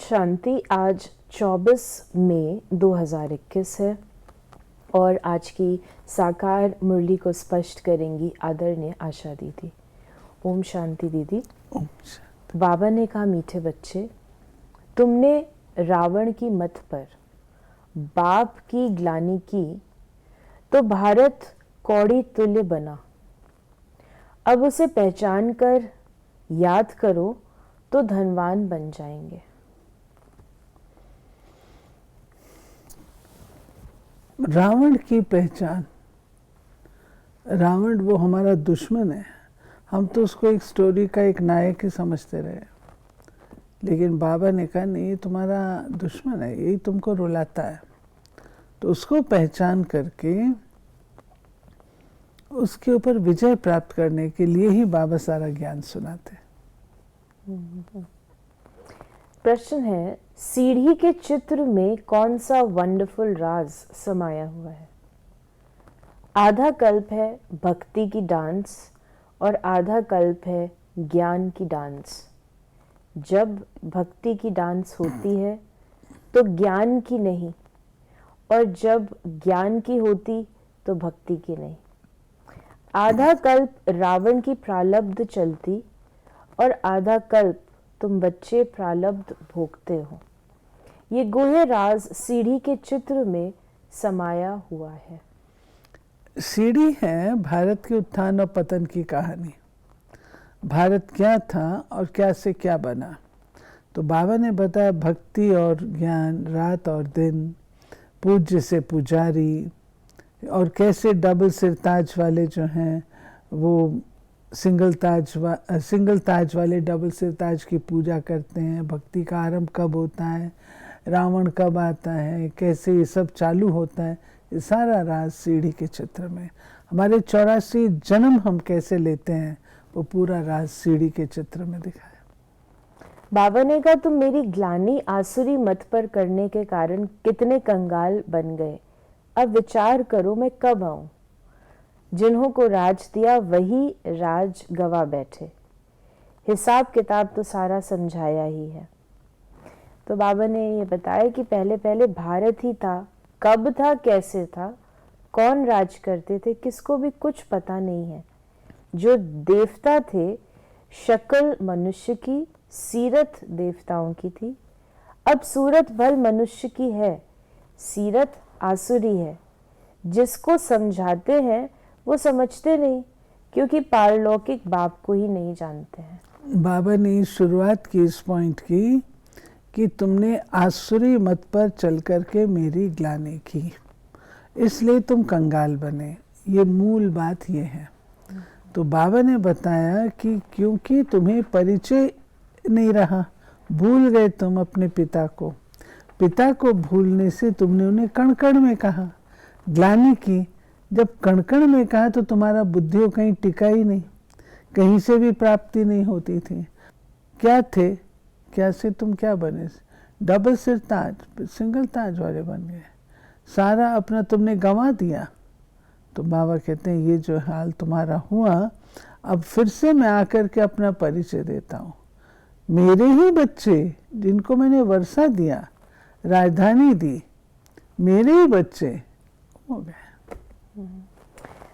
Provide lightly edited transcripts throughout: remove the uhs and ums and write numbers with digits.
शांति। आज 24 मई 2021 है और आज की साकार मुरली को स्पष्ट करेंगी आदरणीय आशा दीदी। ओम शांति दीदी। ओम शांति। बाबा ने कहा, मीठे बच्चे, तुमने रावण की मत पर बाप की ग्लानि की तो भारत कौड़ी तुल्य बना। अब उसे पहचान कर याद करो तो धनवान बन जाएंगे। रावण की पहचान, रावण वो हमारा दुश्मन है। हम तो उसको एक स्टोरी का एक नायक ही समझते रहे, लेकिन बाबा ने कहा नहीं, ये तुम्हारा दुश्मन है, यही तुमको रुलाता है। तो उसको पहचान करके उसके ऊपर विजय प्राप्त करने के लिए ही बाबा सारा ज्ञान सुनाते। प्रश्न है, सीढ़ी के चित्र में कौन सा वंडरफुल राज समाया हुआ है? आधा कल्प है भक्ति की डांस और आधा कल्प है ज्ञान की डांस। जब भक्ति की डांस होती है तो ज्ञान की नहीं, और जब ज्ञान की होती तो भक्ति की नहीं। आधा कल्प रावण की प्रालब्ध चलती और आधा कल्प तुम बच्चे प्रालब्ध भोगते हो। ये गुह्य राज सीढ़ी के चित्र में समाया हुआ है। सीढ़ी है भारत के उत्थान और पतन की कहानी। भारत क्या था और क्या से क्या बना। तो बाबा ने बताया भक्ति और ज्ञान, रात और दिन, पूज्य से पुजारी, और कैसे डबल सिर ताज वाले जो हैं वो सिंगल ताज वाले डबल सिर ताज की पूजा करते हैं। भक्ति का आरंभ कब होता है, रावण कब आता है, कैसे ये सब चालू होता है, ये सारा राज सीढ़ी के चित्र में। हमारे 84 जन्म हम कैसे लेते हैं, वो पूरा राज सीढ़ी के चित्र में दिखाया। बाबा ने कहा, तुम मेरी ग्लानि आसुरी मत पर करने के कारण कितने कंगाल बन गए। अब विचार करो मैं कब आऊं। जिन्हों को राज दिया वही राज गवा बैठे। हिसाब किताब तो सारा समझाया ही है। तो बाबा ने ये बताया कि पहले पहले भारत ही था, कब था, कैसे था, कौन राज करते थे, किसको भी कुछ पता नहीं है। जो देवता थे, शक्ल मनुष्य की, सीरत देवताओं की थी। अब सूरत भल मनुष्य की है, सीरत आसुरी है। जिसको समझाते हैं वो समझते नहीं, क्योंकि पारलौकिक बाप को ही नहीं जानते हैं। बाबा ने शुरुआत की इस पॉइंट की कि तुमने आसुरी मत पर चल करके मेरी ग्लानि की, इसलिए तुम कंगाल बने। ये मूल बात ये है। तो बाबा ने बताया कि क्योंकि तुम्हें परिचय नहीं रहा, भूल गए तुम अपने पिता को। पिता को भूलने से तुमने उन्हें कण कण में कहा, ग्लानि की। जब कण कण में कहा तो तुम्हारा बुद्धि कहीं टिका ही नहीं, कहीं से भी प्राप्ति नहीं होती थी। क्या थे, क्या से तुम क्या बने? डबल सिर ताज, सिंगल ताज वाले बन गए। सारा अपना तुमने गंवा दिया। तो बाबा कहते हैं ये जो हाल तुम्हारा हुआ, अब फिर से मैं आकर के अपना परिचय देता हूँ। मेरे ही बच्चे जिनको मैंने वर्षा दिया, राजधानी दी, मेरे ही बच्चे हो गए।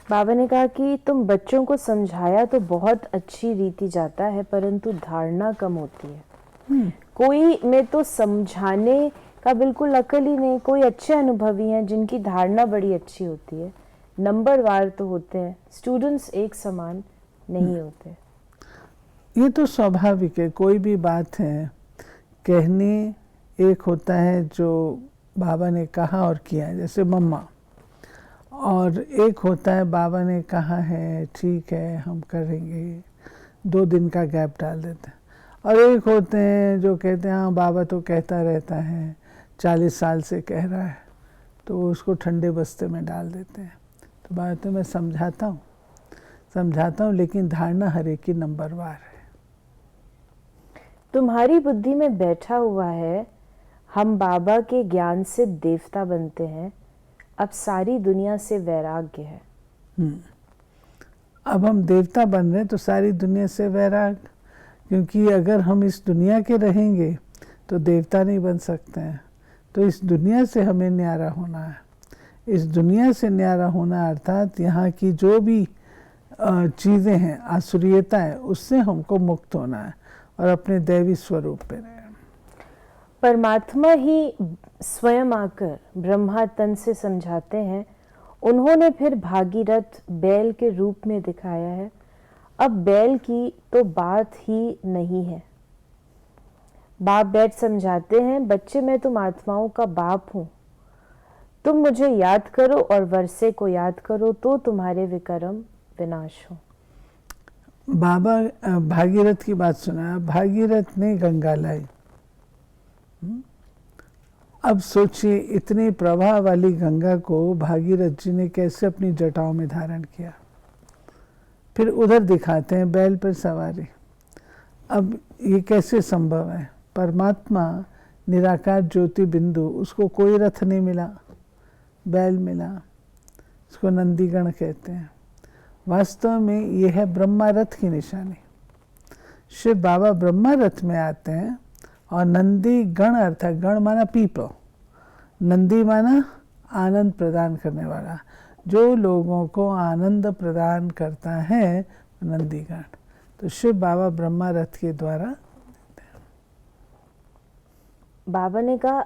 बाबा ने कहा कि तुम बच्चों को समझाया तो बहुत अच्छी रीति जाता है, परंतु धारणा कम होती है। कोई में तो समझाने का बिल्कुल अकल ही नहीं। कोई अच्छे अनुभवी हैं जिनकी धारणा बड़ी अच्छी होती है, नंबरवार तो होते हैं, स्टूडेंट्स एक समान नहीं होते। ये तो स्वाभाविक है। कोई भी बात है, कहने एक होता है जो बाबा ने कहा और किया, जैसे मम्मा, और एक होता है बाबा ने कहा है ठीक है हम करेंगे, 2 दिन का गैप डाल देते हैं। और एक होते हैं जो कहते हैं हाँ बाबा तो कहता रहता है, 40 साल से कह रहा है, तो उसको ठंडे बस्ते में डाल देते हैं। तो बाबा तो मैं समझाता हूँ, लेकिन धारणा हर एक की नंबरवार है। तुम्हारी बुद्धि में बैठा हुआ है हम बाबा के ज्ञान से देवता बनते हैं, अब सारी दुनिया से वैराग्य है। अब हम देवता बन रहे हैं तो सारी दुनिया से वैराग, क्योंकि अगर हम इस दुनिया के रहेंगे तो देवता नहीं बन सकते हैं। तो इस दुनिया से हमें न्यारा होना है। इस दुनिया से न्यारा होना अर्थात यहाँ की जो भी चीज़ें हैं, आसुरीयता है, उससे हमको मुक्त होना है और अपने दैवी स्वरूप पे रहना। परमात्मा ही स्वयं आकर ब्रह्मा तन से समझाते हैं। उन्होंने फिर भागीरथ बैल के रूप में दिखाया है। अब बैल की तो बात ही नहीं है। बाप बैठ समझाते हैं, बच्चे मैं तुम आत्माओं का बाप हूँ। तुम मुझे याद करो और वर्षे को याद करो तो तुम्हारे विक्रम विनाश हो। बाबा भागीरथ की बात सुना। भागीरथ ने गंगा लाई। अब सोचिए इतनी प्रवाह वाली गंगा को भागीरथ जी ने कैसे अपनी जटाओं में धारण किया। फिर उधर दिखाते हैं बैल पर सवारी। अब ये कैसे संभव है? परमात्मा निराकार ज्योति बिंदु, उसको कोई रथ नहीं मिला, बैल मिला। इसको नंदीगण कहते हैं। वास्तव में ये है ब्रह्मा रथ की निशानी। शिव बाबा ब्रह्मा रथ में आते हैं और नंदी गण अर्थात गण माना पीपल, नंदी माना आनंद प्रदान करने वाला। जो लोगों को आनंद प्रदान करता है नंदीगण। तो शिव बाबा ब्रह्मा रथ के द्वारा बाबा ने कहा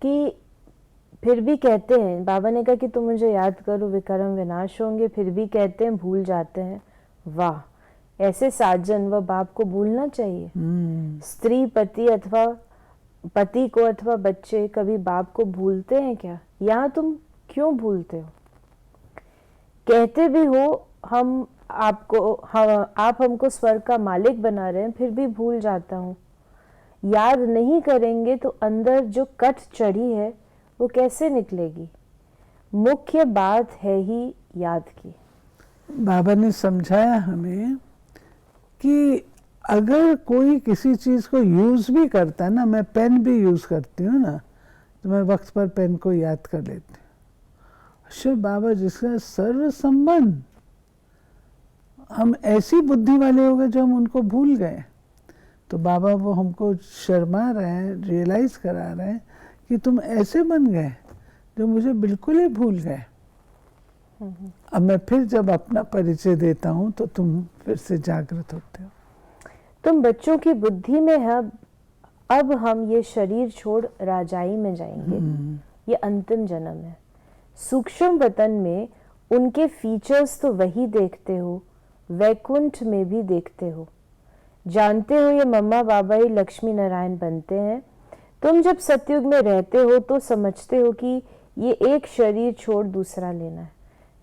कि फिर भी कहते हैं, बाबा ने कहा कि तुम मुझे याद करो विक्रम विनाश होंगे, फिर भी कहते हैं भूल जाते हैं। वाह, ऐसे साजन व बाप को भूलना चाहिए। स्त्री पति अथवा पति को अथवा बच्चे कभी बाप को भूलते हैं क्या? यहाँ तुम क्यों भूलते हो? कहते भी हो हम आपको, आप हमको स्वर्ग का मालिक बना रहे हैं, फिर भी भूल जाता हूँ। याद नहीं करेंगे तो अंदर जो कट चढ़ी है वो कैसे निकलेगी? मुख्य बात है ही याद की। बाबा ने समझाया हमें कि अगर कोई किसी चीज़ को यूज़ भी करता है ना, मैं पेन भी यूज़ करती हूँ ना, तो मैं वक्त पर पेन को याद कर लेती हूँ। शिव बाबा जिसका सर्व संबंध, हम ऐसी बुद्धि वाले हो गए जो हम उनको भूल गए। तो बाबा वो हमको शर्मा रहे हैं, रियलाइज करा रहे हैं कि तुम ऐसे बन गए जो मुझे बिल्कुल ही भूल गए। अब मैं फिर जब अपना परिचय देता हूँ तो तुम फिर से जागृत होते हो। तुम बच्चों की बुद्धि में है। अब हम ये शरीर छोड़ राजाई में जाएंगे। ये अंतिम जन्म है। सूक्ष्म वतन में उनके फीचर्स तो वही देखते हो, वैकुंठ में भी देखते हो। जानते हो ये मम्मा बाबा ही लक्ष्मी नारायण बनते हैं। तुम जब सतयुग में रहते हो तो समझते हो कि ये एक शरीर छोड़ दूसरा लेना है।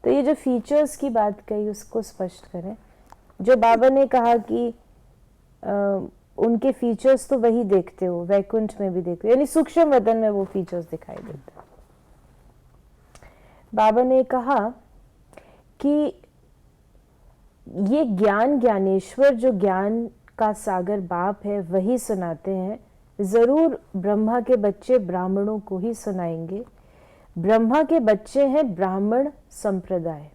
तो ये जो फीचर्स की बात कही उसको स्पष्ट करें। जो बाबा ने कहा कि उनके फीचर्स तो वही देखते हो, वैकुंठ में भी देखते हो, यानी सूक्ष्म वतन में वो फीचर्स दिखाई देते हैं। बाबा ने कहा कि ये ज्ञान ज्ञानेश्वर जो ज्ञान का सागर बाप है वही सुनाते हैं। जरूर ब्रह्मा के बच्चे ब्राह्मणों को ही सुनाएंगे। ब्रह्मा के बच्चे हैं ब्राह्मण संप्रदाय।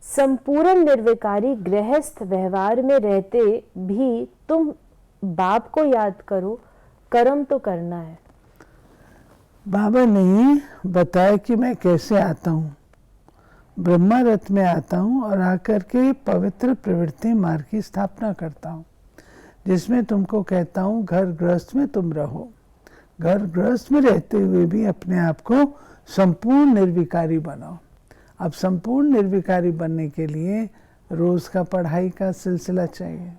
संपूर्ण निर्विकारी गृहस्थ व्यवहार में रहते भी तुम बाप को याद करो, कर्म तो करना है। बाबा ने बताया कि मैं कैसे आता हूँ। ब्रह्मा रथ में आता हूँ और आकर के पवित्र प्रवृत्ति मार्ग की स्थापना करता हूँ, जिसमें तुमको कहता हूँ घर गृहस्थ में तुम रहो। घर गृहस्थ में रहते हुए भी अपने आप को संपूर्ण निर्विकारी बनाओ। अब संपूर्ण निर्विकारी बनने के लिए रोज का पढ़ाई का सिलसिला चाहिए।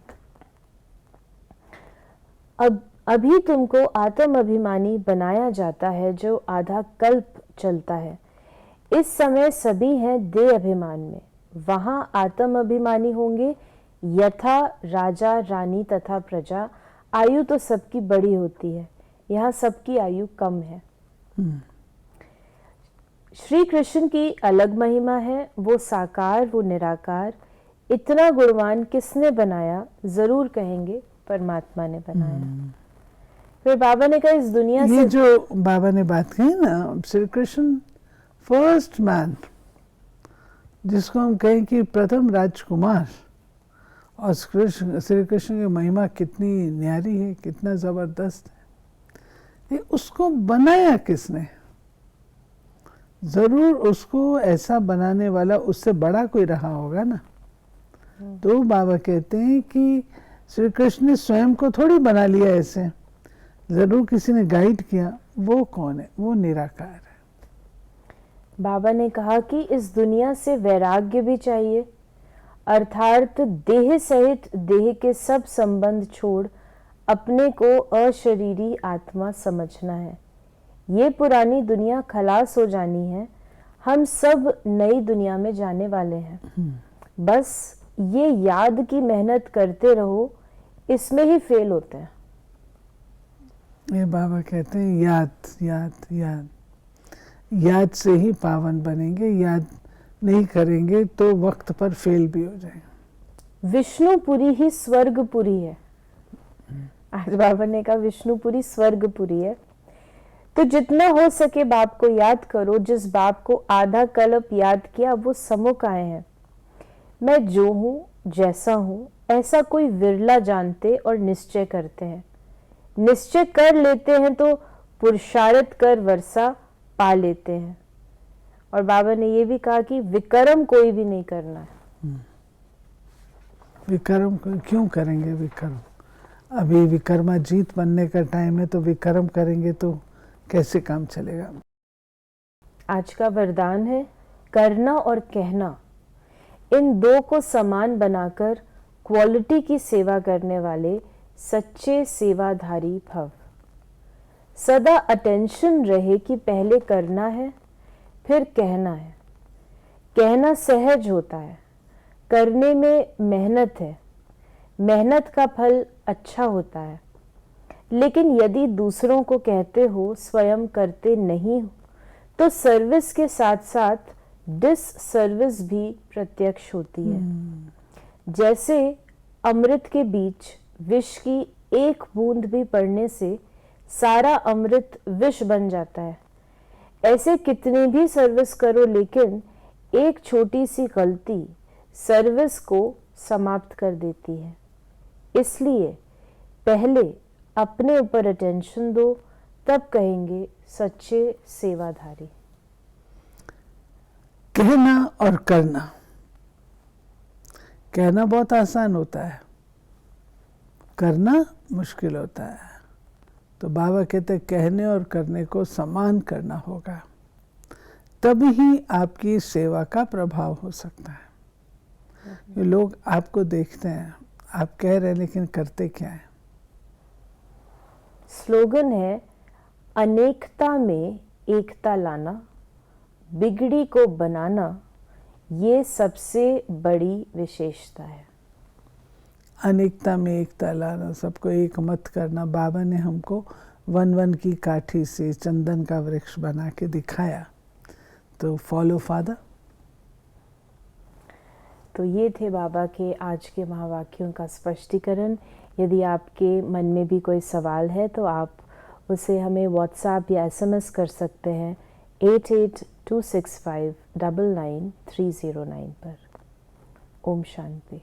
अब अभी तुमको आत्म अभिमानी बनाया जाता है जो आधा कल्प चलता है। इस समय सभी हैं देह अभिमान में। वहां आत्म अभिमानी होंगे यथा राजा रानी तथा प्रजा। आयु तो सबकी बड़ी होती है, यहाँ सबकी आयु कम है। श्री कृष्ण की अलग महिमा है। वो साकार, वो निराकार। इतना गुणवान किसने बनाया? जरूर कहेंगे परमात्मा ने बनाया। फिर बाबा ने कहा इस दुनिया ये से जो बाबा ने बात कही ना, श्री कृष्ण फर्स्ट मैन, जिसको हम कहें कि प्रथम राजकुमार, और श्री कृष्ण की महिमा कितनी न्यारी है, कितना जबरदस्त है। ये उसको बनाया किसने? जरूर उसको ऐसा बनाने वाला उससे बड़ा कोई रहा होगा ना। तो बाबा कहते हैं कि श्री कृष्ण ने स्वयं को थोड़ी बना लिया ऐसे, जरूर किसी ने गाइड किया। वो कौन है? वो निराकार है। बाबा ने कहा कि इस दुनिया से वैराग्य भी चाहिए, अर्थात देह सहित देह के सब संबंध छोड़ अपने को अशरीरी आत्मा समझना है। ये पुरानी दुनिया खलास हो जानी है, हम सब नई दुनिया में जाने वाले हैं। बस ये याद की मेहनत करते रहो, इसमें ही फेल होते हैं। ये बाबा कहते हैं याद याद याद, याद से ही पावन बनेंगे। याद नहीं करेंगे तो वक्त पर फेल भी हो जाएंगे। विष्णुपुरी ही स्वर्गपुरी है। आज बाबा ने कहा विष्णुपुरी स्वर्गपुरी है। तो जितना हो सके बाप को याद करो। जिस बाप को आधा कल्प याद किया वो सम्मुख आए हैं। मैं जो हूँ जैसा हूँ ऐसा कोई विरला जानते और निश्चय करते हैं। निश्चय कर लेते हैं तो पुरुषार्थ कर वर्षा पा लेते हैं। और बाबा ने ये भी कहा कि विक्रम कोई भी नहीं करना है। विक्रम क्यों करेंगे? विक्रम अभी विक्रमाजीत बनने का टाइम है, तो विक्रम करेंगे तो कैसे काम चलेगा? आज का वरदान है करना और कहना, इन दो को समान बनाकर क्वालिटी की सेवा करने वाले सच्चे सेवाधारी भव। सदा अटेंशन रहे कि पहले करना है फिर कहना है। कहना सहज होता है, करने में मेहनत है, मेहनत का फल अच्छा होता है। लेकिन यदि दूसरों को कहते हो स्वयं करते नहीं हो तो सर्विस के साथ साथ डिस सर्विस भी प्रत्यक्ष होती है। जैसे अमृत के बीच विष की एक बूंद भी पड़ने से सारा अमृत विष बन जाता है। ऐसे कितनी भी सर्विस करो लेकिन एक छोटी सी गलती सर्विस को समाप्त कर देती है। इसलिए पहले अपने ऊपर अटेंशन दो, तब कहेंगे सच्चे सेवाधारी। कहना और करना, कहना बहुत आसान होता है, करना मुश्किल होता है। तो बाबा कहते हैं कहने और करने को समान करना होगा, तभी ही आपकी सेवा का प्रभाव हो सकता है। ये लोग आपको देखते हैं, आप कह रहे हैं लेकिन करते क्या है? स्लोगन है अनेकता में एकता लाना, बिगड़ी को बनाना, ये सबसे बड़ी विशेषता है। अनेकता में एकता लाना, सबको एक मत करना। बाबा ने हमको वन वन की काठी से चंदन का वृक्ष बना के दिखाया, तो फॉलो फादर। तो ये थे बाबा के आज के महावाक्यों का स्पष्टीकरण। यदि आपके मन में भी कोई सवाल है तो आप उसे हमें व्हाट्सएप या एसएमएस कर सकते हैं 8826599309 पर। ओम शांति।